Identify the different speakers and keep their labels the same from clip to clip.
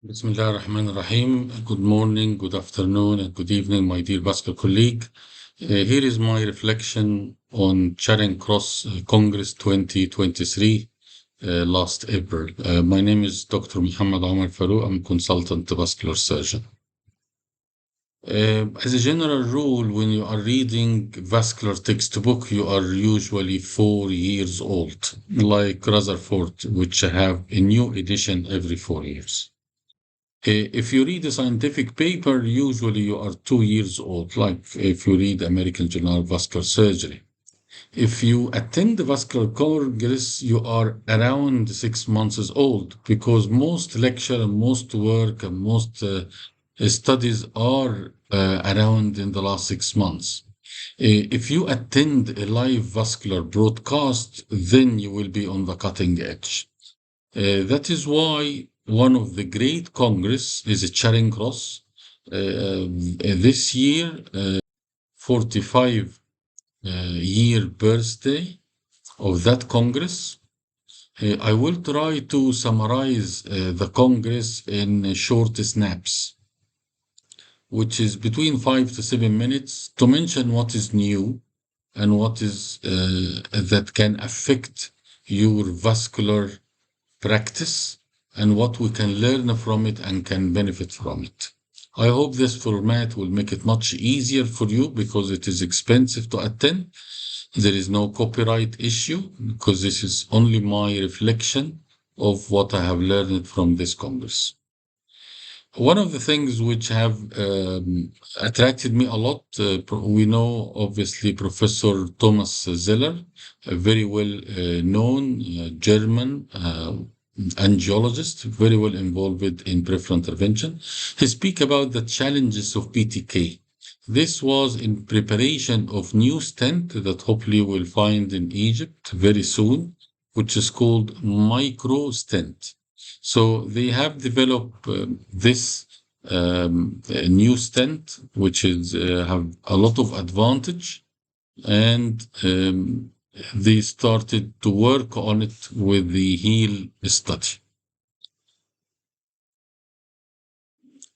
Speaker 1: Bismillah ar-Rahman ar-Rahim. Good morning, good afternoon, and good evening, my dear Vascular colleague. Here is my reflection on Charing Cross Congress 2023 last April. My name is Dr. Muhammad Omar Farouk. I'm a consultant vascular surgeon. As a general rule, when you are reading vascular textbook, you are usually 4 years old, like Rutherford, which have a new edition every 4 years. If you read a scientific paper, usually you are 2 years old, like if you read American Journal of Vascular Surgery. If you attend the Vascular Congress, you are around 6 months old because most lecture and most work and most studies are around in the last 6 months. If you attend a live vascular broadcast, then you will be on the cutting edge. That is why one of the great congress is a Charing Cross. This year, 45 year birthday of that congress. I will try to summarize the congress in short snaps, which is between 5 to 7 minutes, to mention what is new and what is that can affect your vascular practice and what we can learn from it and can benefit from it. I hope this format will make it much easier for you because it is expensive to attend. There is no copyright issue because this is only my reflection of what I have learned from this Congress. One of the things which have attracted me a lot, we know obviously Professor Thomas Zeller, a very well known German angiologist, very well involved in peripheral intervention. He speak about the challenges of PTK. This was in preparation of new stent that hopefully we'll find in Egypt very soon, which is called MicroStent. So they have developed this new stent, which is have a lot of advantage, and they started to work on it with the HEAL study.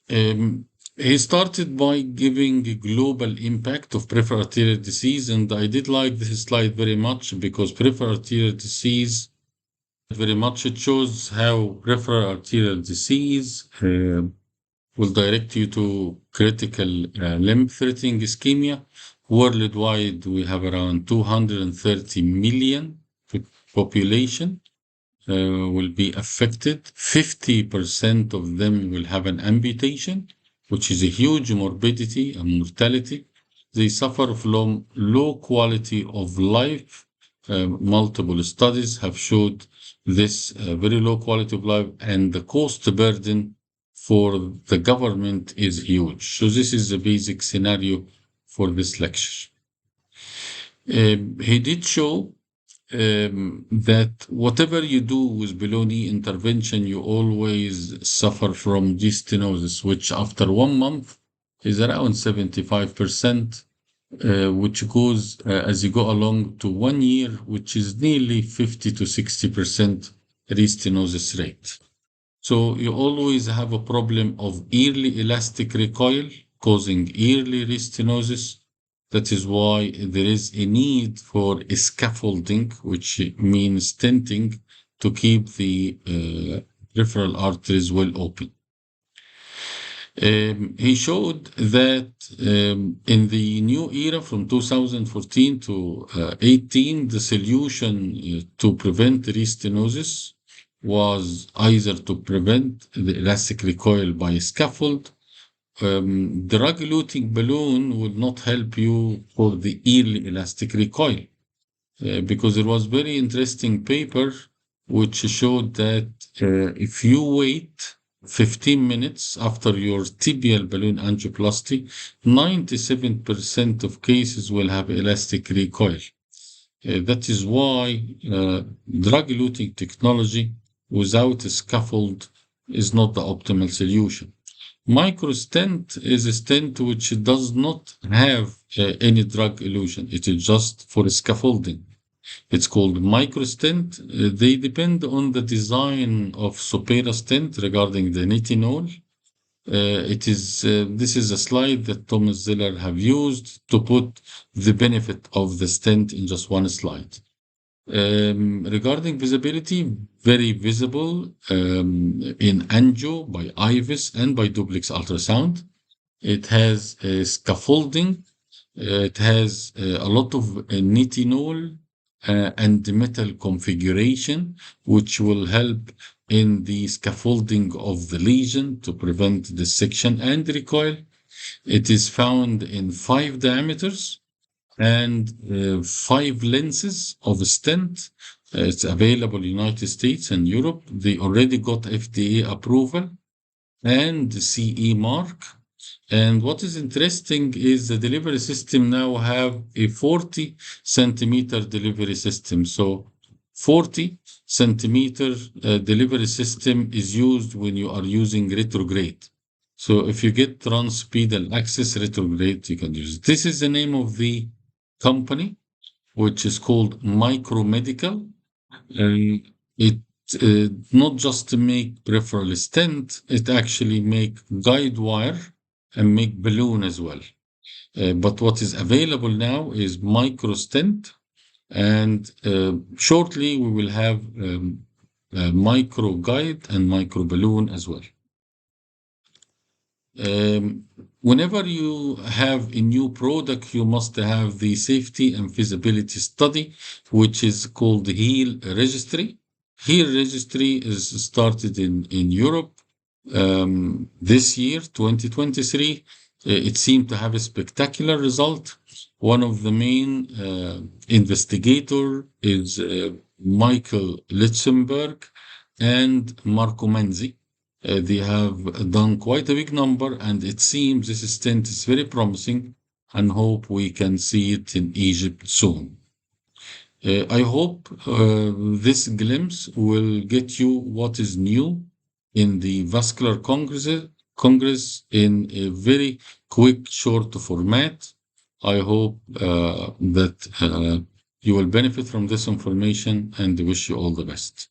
Speaker 1: He started by giving a global impact of peripheral arterial disease, and I did like this slide very much because peripheral arterial disease very much it shows how peripheral arterial disease will direct you to critical limb-threatening ischemia. Worldwide, we have around 230 million population will be affected. 50% of them will have an amputation, which is a huge morbidity and mortality. They suffer from low quality of life. Multiple studies have showed this very low quality of life, and the cost burden for the government is huge. So this is the basic scenario for this lecture. He did show that whatever you do with below knee intervention, you always suffer from stenosis, which after 1 month is around 75%, which goes as you go along to 1 year, which is nearly 50 to 60% restenosis rate. So you always have a problem of early elastic recoil causing early restenosis. That is why there is a need for a scaffolding, which means stenting, to keep the peripheral arteries well open. He showed that in the new era from 2014 to 18, the solution to prevent restenosis was either to prevent the elastic recoil by a scaffold. Drug-eluting balloon would not help you for the early elastic recoil because there was very interesting paper which showed that if you wait 15 minutes after your tibial balloon angioplasty, 97% of cases will have elastic recoil. That is why drug-eluting technology without a scaffold is not the optimal solution. MicroStent is a stent which does not have any drug elution. It is just for scaffolding.
Speaker 2: It's called microstent. They depend on the design of Sopera stent regarding the nitinol. This is a slide that Thomas Zeller have used to put the benefit of the stent in just one slide. Regarding visibility, very visible in angio by IVUS and by duplex ultrasound. It has scaffolding. It has a lot of nitinol and metal configuration, which will help in the scaffolding of the lesion to prevent dissection and recoil. It is found in 5 diameters and 5 lenses of a stent. It's available in United States and Europe. They already got FDA approval and CE mark. And what is interesting is the delivery system now have a 40 centimeter delivery system. So 40 centimeter delivery system is used when you are using retrograde. So if you get transpedal access retrograde, you can use it. This is the name of the company, which is called Micromedical. And it not just to make peripheral stent, it actually make guide wire and make balloon as well. But what is available now is microstent, and shortly we will have micro guide and micro balloon as well. Whenever you have a new product, you must have the safety and feasibility study, which is called the HEAL registry. HEAL registry is started in Europe this year, 2023. It seemed to have a spectacular result. One of the main investigator is Michael Litzenberg and Marco Menzi. They have done quite a big number, and it seems this stent is very promising, and hope we can see it in Egypt soon. I hope this glimpse will get you what is new in the Vascular Congress in a very quick, short format. I hope that you will benefit from this information, and wish you all the best.